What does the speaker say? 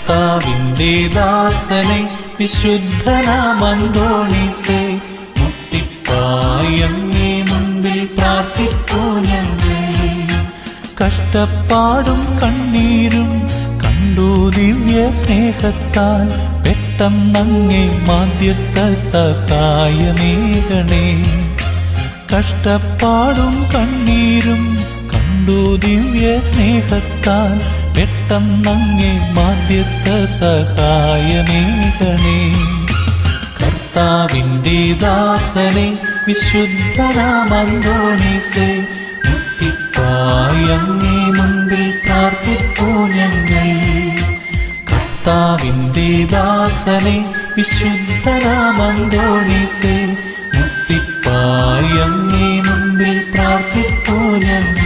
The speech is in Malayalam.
കർത്താവിന്റെ ദാസനെ വിശുദ്ധനാം അന്തോണീസേ, മുട്ടിപ്പായി അങ്ങേ മുൻപിൽ പ്രാർത്ഥിപ്പൂ ഞങ്ങൾ. കഷ്ടപ്പാടും കണ്ണീരും കണ്ടു ദിവ്യ സ്നേഹത്താൽ പെട്ടെന്നങ്ങേ മാധ്യസ്ഥ സഹായമേകണേ. കഷ്ടപ്പാടും കണ്ണീരും കണ്ടു ദിവ്യ സ്നേഹത്താൽ പെട്ടെന്നങ്ങേ മാധ്യസ്ഥ സഹായമേകണേ. കർത്താവിന്റെ ദാസനെ വിശുദ്ധനാം അന്തോണീസേ, മുട്ടിപ്പായി അങ്ങേ മുൻപിൽ പ്രാർത്ഥിപ്പൂ ഞങ്ങൾ. കർത്താവിന്റെ ദാസനെ വിശുദ്ധനാം അന്തോണീസേ, മുട്ടിപ്പായി അങ്ങേ മുൻപിൽ പ്രാർത്ഥിപ്പൂ ഞങ്ങൾ.